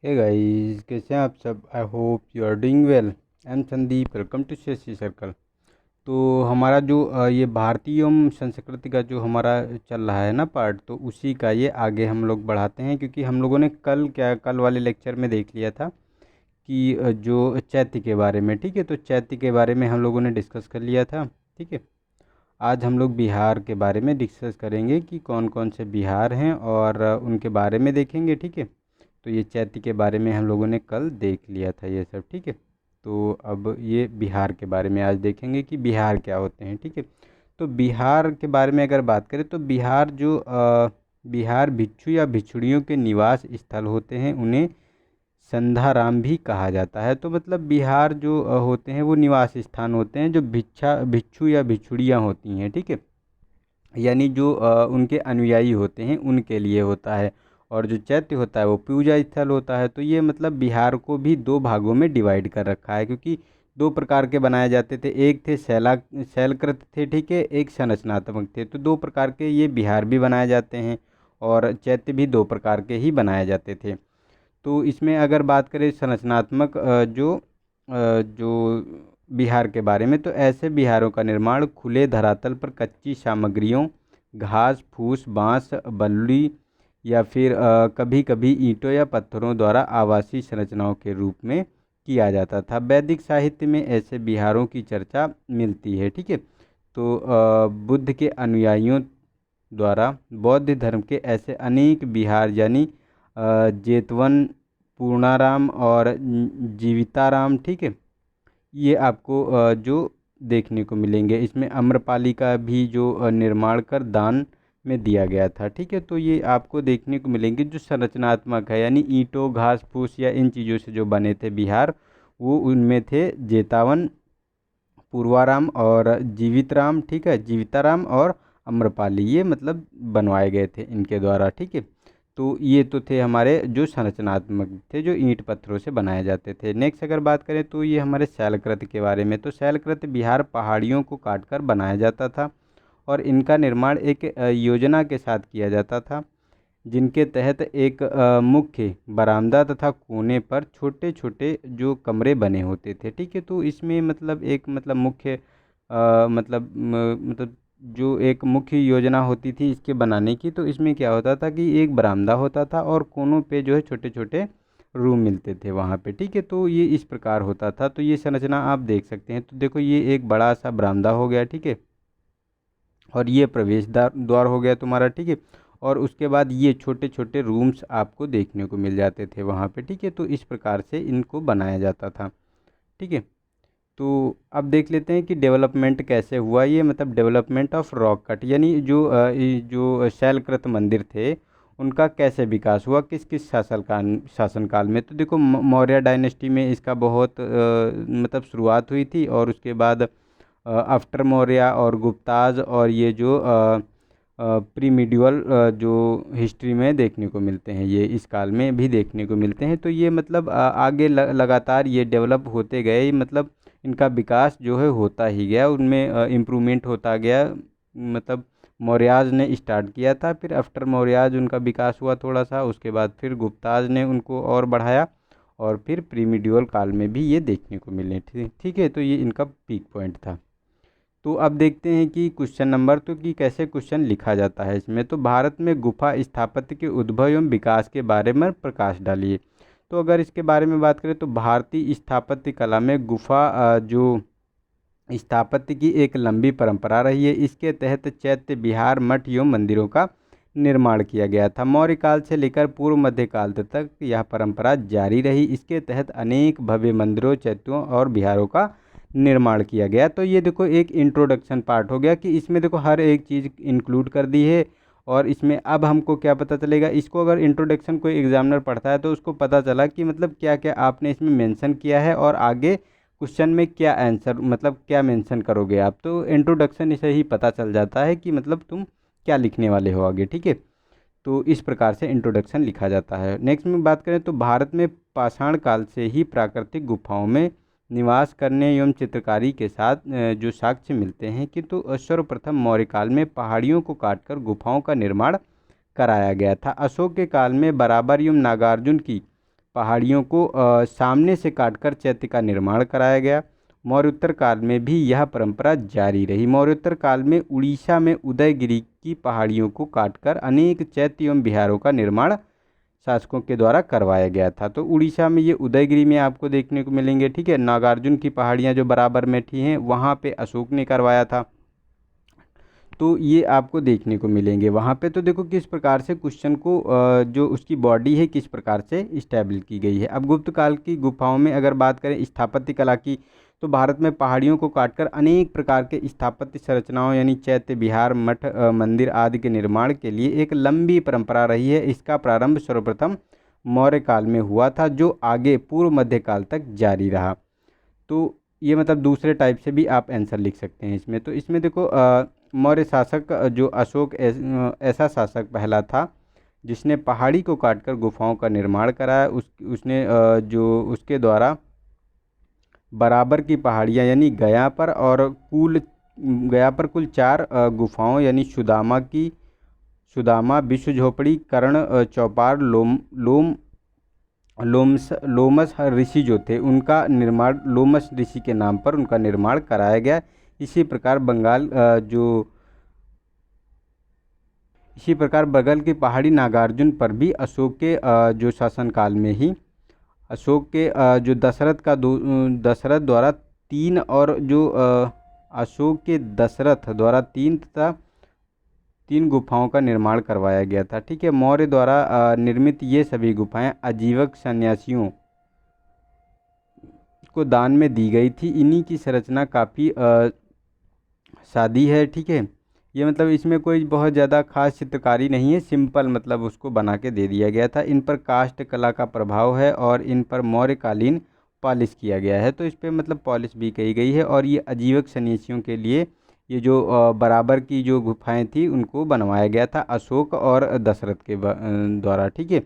Hey guys, कैसे हैं आप सब। I hope you are doing well. I am Sandeep, welcome to CSC circle. तो हमारा जो ये भारतीय एवं संस्कृति का जो हमारा चल रहा है ना पार्ट, तो उसी का ये आगे हम लोग बढ़ाते हैं, क्योंकि हम लोगों ने कल वाले लेक्चर में देख लिया था कि जो चैत्य के बारे में, ठीक है। तो चैत्य के बारे में हम लोगों ने डिस्कस कर लिया था, ठीक है। आज हम लोग बिहार के बारे में डिस्कस करेंगे कि कौन कौन से बिहार हैं और उनके बारे में देखेंगे, ठीक है। तो ये चैत्य के बारे में हम लोगों ने कल देख लिया था ये सब, ठीक है। तो अब ये बिहार के बारे में आज देखेंगे कि बिहार क्या होते हैं, ठीक है। तो बिहार के बारे में अगर बात करें तो बिहार जो बिहार भिक्षु या भिक्षुणियों के निवास स्थल होते हैं, उन्हें संधाराम भी कहा जाता है। तो मतलब बिहार जो होते हैं वो निवास स्थान होते हैं जो भिक्षु या भिक्षुड़ियाँ होती हैं, ठीक है। यानी जो उनके अनुयायी होते हैं उनके लिए होता है। और जो चैत्य होता है वो पूजा स्थल होता है। तो ये मतलब बिहार को भी दो भागों में डिवाइड कर रखा है, क्योंकि दो प्रकार के बनाए जाते थे। एक थे शैलकृत थे, ठीक है, एक संरचनात्मक थे। तो दो प्रकार के ये बिहार भी बनाए जाते हैं और चैत्य भी दो प्रकार के ही बनाए जाते थे। तो इसमें अगर बात करें संरचनात्मक जो बिहार के बारे में, तो ऐसे बिहारों का निर्माण खुले धरातल पर कच्ची सामग्रियों, घास फूस, बांस, बल्ली या फिर कभी कभी ईंटों या पत्थरों द्वारा आवासीय संरचनाओं के रूप में किया जाता था। वैदिक साहित्य में ऐसे बिहारों की चर्चा मिलती है, ठीक है। तो बुद्ध के अनुयायियों द्वारा बौद्ध धर्म के ऐसे अनेक बिहार, यानी जेतवन, पूर्णाराम और जीविताराम, ठीक है, ये आपको जो देखने को मिलेंगे। इसमें आम्रपाली का भी जो निर्माण कर दान में दिया गया था, ठीक है। तो ये आपको देखने को मिलेंगे जो संरचनात्मक है, यानी ईंटों, घास फूस या इन चीज़ों से जो बने थे बिहार, वो उनमें थे जेतावन, पूर्वाराम और जीवितराम, ठीक है, जीविताराम और आम्रपाली, ये मतलब बनवाए गए थे इनके द्वारा, ठीक है। तो ये तो थे हमारे जो संरचनात्मक थे, जो ईंट पत्थरों से बनाए जाते थे। नेक्स्ट अगर बात करें तो ये हमारे शैलकृत के बारे में। तो शैलकृत बिहार पहाड़ियों को काटकर बनाया जाता था और इनका निर्माण एक योजना के साथ किया जाता था, जिनके तहत एक मुख्य बरामदा तथा कोने पर छोटे छोटे जो कमरे बने होते थे, ठीक है। तो इसमें मतलब एक मतलब मुख्य मतलब जो एक मुख्य योजना होती थी इसके बनाने की, तो इसमें क्या होता था कि एक बरामदा होता था और कोनों पे जो है छोटे छोटे रूम मिलते थे वहाँ पे, ठीक है। तो ये इस प्रकार होता था। तो ये संरचना आप देख सकते हैं। तो देखो ये एक बड़ा सा बरामदा हो गया, ठीक है, और ये प्रवेश द्वार द्वार हो गया तुम्हारा, ठीक है। और उसके बाद ये छोटे छोटे रूम्स आपको देखने को मिल जाते थे वहाँ पे, ठीक है। तो इस प्रकार से इनको बनाया जाता था, ठीक है। तो अब देख लेते हैं कि डेवलपमेंट कैसे हुआ। ये मतलब डेवलपमेंट ऑफ रॉक कट, यानी जो ये जो शैलकृत मंदिर थे उनका कैसे विकास हुआ, किस किस शासनकाल में। तो देखो मौर्य डायनेस्टी में इसका बहुत मतलब शुरुआत हुई थी, और उसके बाद आफ्टर मौर्य और गुप्ताज और ये जो प्री मिडिवल जो हिस्ट्री में देखने को मिलते हैं, ये इस काल में भी देखने को मिलते हैं। तो ये मतलब आगे लगातार ये डेवलप होते गए, मतलब इनका विकास जो है होता ही गया, उनमें इम्प्रूवमेंट होता गया। मतलब मौर्याज ने स्टार्ट किया था, फिर आफ्टर मौर्याज उनका विकास हुआ थोड़ा सा, उसके बाद फिर गुप्ताज ने उनको और बढ़ाया, और फिर प्री मिडिवल काल में भी ये देखने को मिले, ठीक है। तो ये इनका पीक पॉइंट था। तो अब देखते हैं कि क्वेश्चन नंबर तो कि कैसे क्वेश्चन लिखा जाता है इसमें। तो भारत में गुफा स्थापत्य के उद्भव एवं विकास के बारे में प्रकाश डालिए। तो अगर इसके बारे में बात करें तो भारतीय स्थापत्य कला में गुफा जो स्थापत्य की एक लंबी परंपरा रही है। इसके तहत चैत्य, बिहार, मठ एवं मंदिरों का निर्माण किया गया था। मौर्य काल से लेकर पूर्व मध्य काल तक यह परंपरा जारी रही। इसके तहत अनेक भव्य मंदिरों, चैत्यों और बिहारों का निर्माण किया गया। तो ये देखो एक इंट्रोडक्शन पार्ट हो गया कि इसमें देखो हर एक चीज़ इंक्लूड कर दी है। और इसमें अब हमको क्या पता चलेगा, इसको अगर इंट्रोडक्शन कोई एग्जामिनर पढ़ता है तो उसको पता चला कि मतलब क्या क्या आपने इसमें मेंशन किया है और आगे क्वेश्चन में क्या आंसर मतलब क्या मेंशन करोगे आप। तो इंट्रोडक्शन से ही पता चल जाता है कि मतलब तुम क्या लिखने वाले हो आगे, ठीक है। तो इस प्रकार से इंट्रोडक्शन लिखा जाता है। नेक्स्ट में बात करें तो भारत में पाषाण काल से ही प्राकृतिक गुफाओं में निवास करने एवं चित्रकारी के साथ जो साक्ष्य मिलते हैं, किंतु सर्वप्रथम मौर्य काल में पहाड़ियों को काटकर गुफाओं का निर्माण कराया गया था। अशोक के काल में बराबर एवं नागार्जुन की पहाड़ियों को सामने से काटकर चैत्य का निर्माण कराया गया। मौर्योत्तर काल में भी यह परंपरा जारी रही। मौर्योत्तर काल में उड़ीसा में उदयगिरी की पहाड़ियों को काटकर अनेक चैत्य एवं विहारों का निर्माण शासकों के द्वारा करवाया गया था। तो उड़ीसा में ये उदयगिरी में आपको देखने को मिलेंगे, ठीक है। नागार्जुन की पहाड़ियाँ जो बराबर में थी हैं, वहाँ पे अशोक ने करवाया था, तो ये आपको देखने को मिलेंगे वहाँ पे। तो देखो किस प्रकार से क्वेश्चन को जो उसकी बॉडी है किस प्रकार से इस्टेब्लिश की गई है। अब गुप्त काल की गुफाओं में अगर बात करें स्थापत्य कला की, तो भारत में पहाड़ियों को काटकर अनेक प्रकार के स्थापत्य संरचनाओं यानी चैत्य, विहार, मठ, मंदिर आदि के निर्माण के लिए एक लंबी परंपरा रही है। इसका प्रारंभ सर्वप्रथम मौर्य काल में हुआ था, जो आगे पूर्व मध्यकाल तक जारी रहा। तो ये मतलब दूसरे टाइप से भी आप आंसर लिख सकते हैं इसमें। तो इसमें देखो मौर्य शासक जो अशोक ऐसा शासक पहला था जिसने पहाड़ी को काटकर गुफाओं का निर्माण कराया। उसने जो उसके द्वारा बराबर की पहाड़ियाँ यानी गया पर कुल 4 गुफाओं यानी सुदामा, विश्व झोपड़ी, कर्ण, चौपार, लोमस ऋषि जो थे उनका निर्माण लोमस ऋषि के नाम पर उनका निर्माण कराया गया। इसी प्रकार बगल की पहाड़ी नागार्जुन पर भी अशोक के जो शासनकाल में ही अशोक के जो दशरथ द्वारा 3 और जो अशोक के दशरथ द्वारा 3 तथा 3 गुफाओं का निर्माण करवाया गया था, ठीक है। मौर्य द्वारा निर्मित ये सभी गुफाएं आजीवक सन्यासियों को दान में दी गई थी। इन्हीं की संरचना काफ़ी सादी है, ठीक है। ये मतलब इसमें कोई बहुत ज़्यादा खास चित्रकारी नहीं है, सिंपल मतलब उसको बना के दे दिया गया था। इन पर काष्ठ कला का प्रभाव है और इन पर मौर्यकालीन पॉलिश किया गया है, तो इस पर मतलब पॉलिश भी की गई है। और ये आजीवक सन्यासियों के लिए ये जो बराबर की जो गुफाएं थी उनको बनवाया गया था अशोक और दशरथ के द्वारा, ठीक है।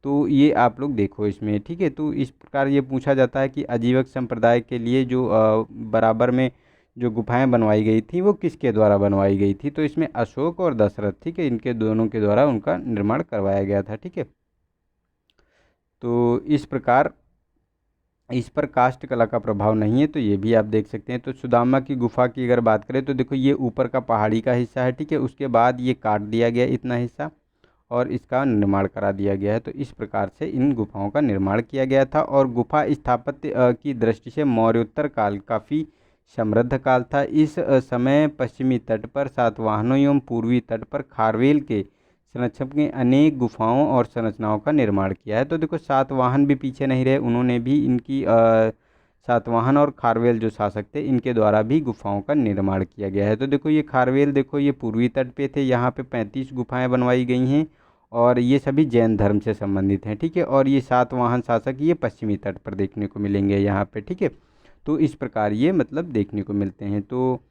तो ये आप लोग देखो इसमें, ठीक है। तो इस प्रकार ये पूछा जाता है कि आजीवक संप्रदाय के लिए जो बराबर में जो गुफाएं बनवाई गई थी वो किसके द्वारा बनवाई गई थी। तो इसमें अशोक और दशरथ, ठीक है, इनके दोनों के द्वारा उनका निर्माण करवाया गया था, ठीक है। तो इस पर काष्ठ कला का प्रभाव नहीं है, तो ये भी आप देख सकते हैं। तो सुदामा की गुफा की अगर बात करें तो देखो ये ऊपर का पहाड़ी का हिस्सा है, ठीक है। उसके बाद ये काट दिया गया इतना हिस्सा और इसका निर्माण करा दिया गया है। तो इस प्रकार से इन गुफाओं का निर्माण किया गया था। और गुफा स्थापत्य की दृष्टि से मौर्योत्तर काल काफ़ी समृद्ध काल था। इस समय पश्चिमी तट पर सातवाहनों एवं पूर्वी तट पर खारवेल के संरक्षक ने अनेक गुफाओं और संरचनाओं का निर्माण किया है। तो देखो सातवाहन भी पीछे नहीं रहे, उन्होंने भी इनकी सातवाहन और खारवेल जो शासक थे इनके द्वारा भी गुफाओं का निर्माण किया गया है। तो देखो ये खारवेल, देखो ये पूर्वी तट पे थे, यहाँ पे 35 गुफाएं बनवाई गई हैं और ये सभी जैन धर्म से संबंधित हैं, ठीक है। और ये सातवाहन शासक ये पश्चिमी तट पर देखने को मिलेंगे यहाँ पे, ठीक है। तो इस प्रकार ये मतलब देखने को मिलते हैं। तो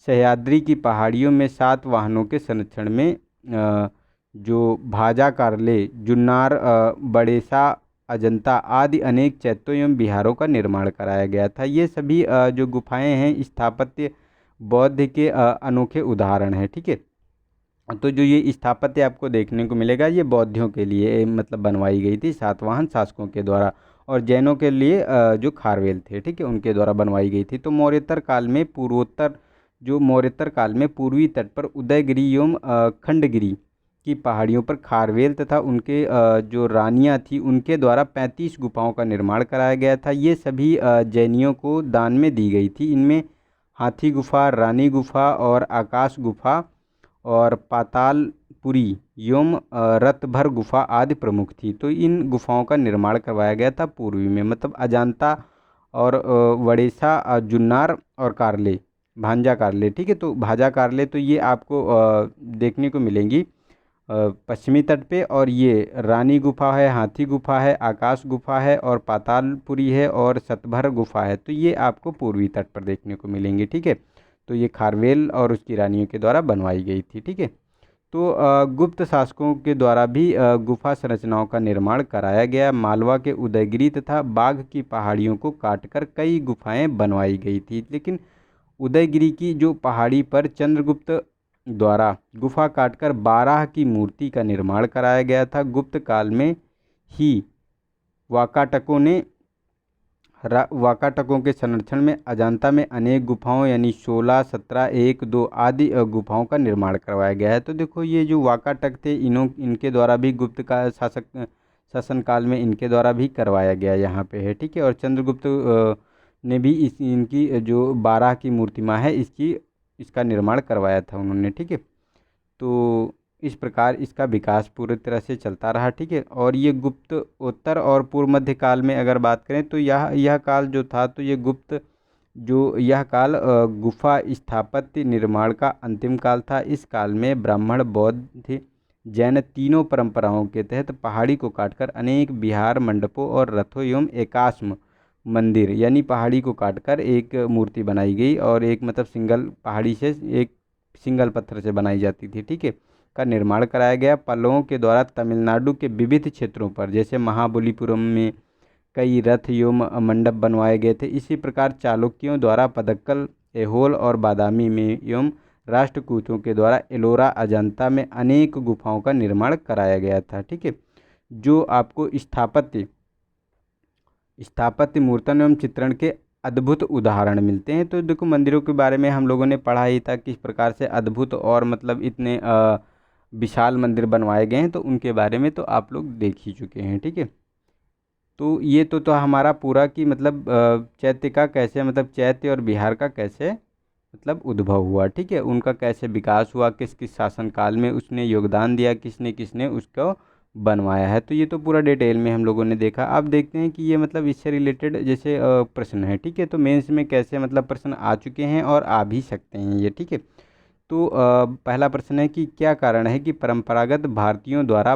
सह्याद्री की पहाड़ियों में सातवाहनों के संरक्षण में जो भाजा कार्ले, जुन्नार, बड़ेसा, अजंता आदि अनेक चैत्यों एवं विहारों का निर्माण कराया गया था। ये सभी जो गुफाएं हैं स्थापत्य बौद्ध के अनोखे उदाहरण हैं, ठीक है। तो जो ये स्थापत्य आपको देखने को मिलेगा ये बौद्धों के लिए मतलब बनवाई गई थी सातवाहन शासकों के द्वारा, और जैनों के लिए जो खारवेल थे, ठीक है, उनके द्वारा बनवाई गई थी। तो मौर्योत्तर काल में पूर्वी तट पर उदयगिरी एवं खंडगिरी की पहाड़ियों पर खारवेल तथा उनके जो रानियां थी उनके द्वारा 35 गुफाओं का निर्माण कराया गया था। ये सभी जैनियों को दान में दी गई थी। इनमें हाथी गुफा, रानी गुफा और आकाश गुफा और पातालपुरी एवं रतभर गुफा आदि प्रमुख थी। तो इन गुफाओं का निर्माण करवाया गया था पूर्वी में, मतलब अजांता और वड़ेसा, जुन्नार और कारले, भांजा कारले, ठीक है। तो भाजा कारले तो ये आपको देखने को मिलेंगी पश्चिमी तट पे, और ये रानी गुफा है, हाथी गुफा है, आकाश गुफा है और पातालपुरी है और सतभर गुफा है, तो ये आपको पूर्वी तट पर देखने को मिलेंगी, ठीक है। तो ये खारवेल और उसकी रानियों के द्वारा बनवाई गई थी, ठीक है। तो गुप्त शासकों के द्वारा भी गुफा संरचनाओं का निर्माण कराया गया। मालवा के उदयगिरी तथा बाघ की पहाड़ियों को काटकर कई गुफाएं बनवाई गई थी, लेकिन उदयगिरी की जो पहाड़ी पर चंद्रगुप्त द्वारा गुफा काटकर बाराह की मूर्ति का निर्माण कराया गया था। गुप्त काल में ही वाकाटकों ने वाकाटकों के संरक्षण में अजंता में अनेक गुफाओं यानी 16, 17, 1, 2 आदि गुफाओं का निर्माण करवाया गया है। तो देखो ये जो वाकाटक थे इनके द्वारा भी गुप्त का शासन काल में इनके द्वारा भी करवाया गया यहाँ पे है, ठीक है। और चंद्रगुप्त ने भी इनकी जो 12 की मूर्तिमाँ है इसका निर्माण करवाया था उन्होंने, ठीक है। तो इस प्रकार इसका विकास पूरी तरह से चलता रहा, ठीक है। और ये गुप्त उत्तर और पूर्व मध्य काल में अगर बात करें तो यह काल जो था तो ये गुप्त जो यह काल गुफा स्थापत्य निर्माण का अंतिम काल था। इस काल में ब्राह्मण, बौद्ध, जैन तीनों परंपराओं के तहत पहाड़ी को काटकर अनेक विहार मंडपों और रथों एवं एकाश्म मंदिर यानी पहाड़ी को काटकर एक मूर्ति बनाई गई और एक मतलब सिंगल पहाड़ी से एक सिंगल पत्थर से बनाई जाती थी, ठीक है, का निर्माण कराया गया। पल्लवों के द्वारा तमिलनाडु के विविध क्षेत्रों पर जैसे महाबलीपुरम में कई रथ एवं मंडप बनवाए गए थे। इसी प्रकार चालुक्यों द्वारा पदक्कल, ऐहोल और बादामी में एवं राष्ट्रकूटों के द्वारा एलोरा, अजंता में अनेक गुफाओं का निर्माण कराया गया था, ठीक है। जो आपको स्थापत्य मूर्तन एवं चित्रण के अद्भुत उदाहरण मिलते हैं। तो देखो मंदिरों के बारे में हम लोगों ने पढ़ा ही था किस प्रकार से अद्भुत और मतलब इतने विशाल मंदिर बनवाए गए हैं, तो उनके बारे में तो आप लोग देख ही चुके हैं, ठीक है। तो ये तो हमारा पूरा कि मतलब चैत्य का कैसे मतलब चैत्य और बिहार का कैसे मतलब उद्भव हुआ, ठीक है, उनका कैसे विकास हुआ, किस किस शासनकाल में उसने योगदान दिया, किसने किसने उसको बनवाया है। तो ये तो पूरा डिटेल में हम लोगों ने देखा। अब देखते हैं कि ये मतलब इससे रिलेटेड जैसे प्रश्न है, ठीक है। तो मेंस में कैसे मतलब प्रश्न आ चुके हैं और आ भी सकते हैं ये, ठीक है। तो पहला प्रश्न है कि क्या कारण है कि परंपरागत भारतीयों द्वारा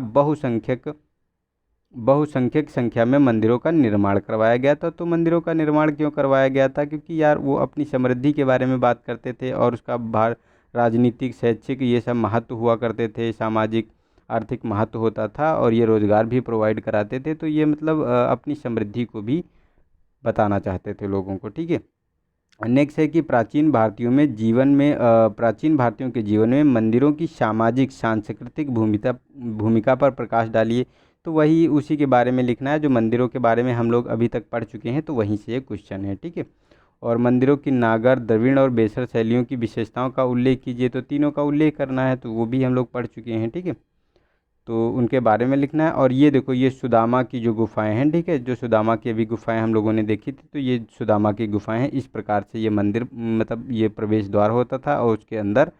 बहुसंख्यक संख्या में मंदिरों का निर्माण करवाया गया था। तो मंदिरों का निर्माण क्यों करवाया गया था? क्योंकि यार वो अपनी समृद्धि के बारे में बात करते थे और उसका राजनीतिक, शैक्षिक ये सब महत्व हुआ करते थे, सामाजिक आर्थिक महत्व होता था और ये रोज़गार भी प्रोवाइड कराते थे। तो ये मतलब अपनी समृद्धि को भी बताना चाहते थे लोगों को, ठीक है। नेक्स्ट है कि प्राचीन भारतीयों के जीवन में मंदिरों की सामाजिक सांस्कृतिक भूमिका पर प्रकाश डालिए। तो वही उसी के बारे में लिखना है जो मंदिरों के बारे में हम लोग अभी तक पढ़ चुके हैं, तो वहीं से ये क्वेश्चन है, ठीक है। और मंदिरों की नागर, द्रविड़ और बेसर शैलियों की विशेषताओं का उल्लेख कीजिए। तो तीनों का उल्लेख करना है, तो वो भी हम लोग पढ़ चुके हैं, ठीक है। तो उनके बारे में लिखना है। और ये देखो ये सुदामा की जो गुफाएं हैं, ठीक है, जो सुदामा की अभी गुफाएं हम लोगों ने देखी थी, तो ये सुदामा की गुफाएं हैं। इस प्रकार से ये मंदिर मतलब ये प्रवेश द्वार होता था और उसके अंदर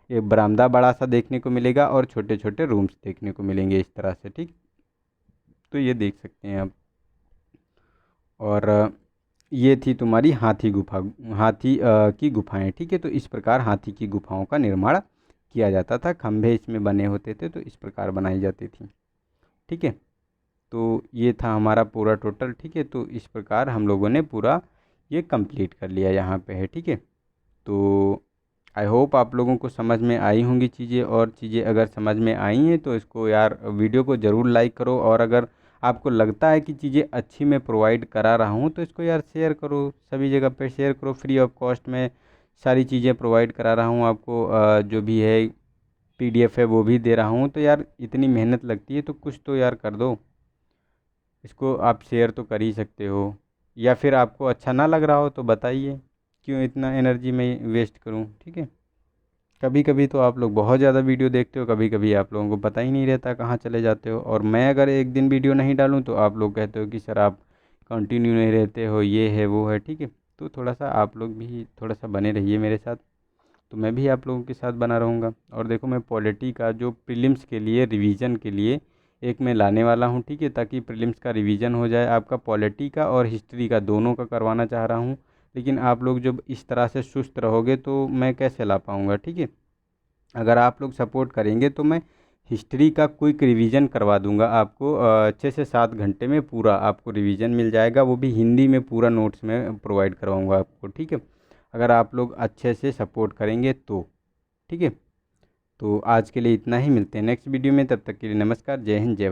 एक बरामदा बड़ा सा देखने को मिलेगा और छोटे छोटे रूम्स देखने को मिलेंगे इस तरह से, ठीक। तो ये देख सकते हैं आप। और ये थी तुम्हारी हाथी की गुफाएं, ठीक है। तो इस प्रकार हाथी की गुफाओं का निर्माण किया जाता था, खंभे इसमें बने होते थे, तो इस प्रकार बनाई जाती थी, ठीक है। तो ये था हमारा पूरा टोटल, ठीक है। तो इस प्रकार हम लोगों ने पूरा ये कंप्लीट कर लिया यहाँ पे है, ठीक है। तो आई होप आप लोगों को समझ में आई होंगी चीज़ें, और चीज़ें अगर समझ में आई हैं तो इसको यार वीडियो को ज़रूर लाइक करो। और अगर आपको लगता है कि चीज़ें अच्छी मैं प्रोवाइड करा रहा हूँ तो इसको यार शेयर करो, सभी जगह पे शेयर करो। फ्री ऑफ कॉस्ट में सारी चीज़ें प्रोवाइड करा रहा हूँ आपको, जो भी है PDF है वो भी दे रहा हूँ। तो यार इतनी मेहनत लगती है तो कुछ तो यार कर दो, इसको आप शेयर तो कर ही सकते हो। या फिर आपको अच्छा ना लग रहा हो तो बताइए, क्यों इतना एनर्जी में वेस्ट करूँ, ठीक है। कभी कभी तो आप लोग बहुत ज़्यादा वीडियो देखते हो, कभी कभी आप लोगों को पता ही नहीं रहता कहाँ चले जाते हो। और मैं अगर एक दिन वीडियो नहीं डालूँ तो आप लोग कहते हो कि सर आप कंटिन्यू नहीं रहते हो, ये है वो है, ठीक है। तो थोड़ा सा आप लोग भी थोड़ा सा बने रहिए मेरे साथ, तो मैं भी आप लोगों के साथ बना रहूँगा। और देखो मैं पॉलिटी का जो प्रीलिम्स के लिए रिवीजन के लिए एक मैं लाने वाला हूँ, ठीक है, ताकि प्रीलिम्स का रिवीजन हो जाए। आपका पॉलिटी का और हिस्ट्री का दोनों का करवाना चाह रहा हूँ, लेकिन आप लोग जब इस तरह से सुस्त रहोगे तो मैं कैसे ला पाऊँगा, ठीक है। अगर आप लोग सपोर्ट करेंगे तो मैं हिस्ट्री का क्विक रिवीजन करवा दूंगा आपको, 6 से 7 घंटे में पूरा आपको रिवीजन मिल जाएगा, वो भी हिंदी में पूरा नोट्स में प्रोवाइड करवाऊंगा आपको, ठीक है। अगर आप लोग अच्छे से सपोर्ट करेंगे तो, ठीक है। तो आज के लिए इतना ही, मिलते हैं नेक्स्ट वीडियो में, तब तक के लिए नमस्कार, जय हिंद, जय भारत।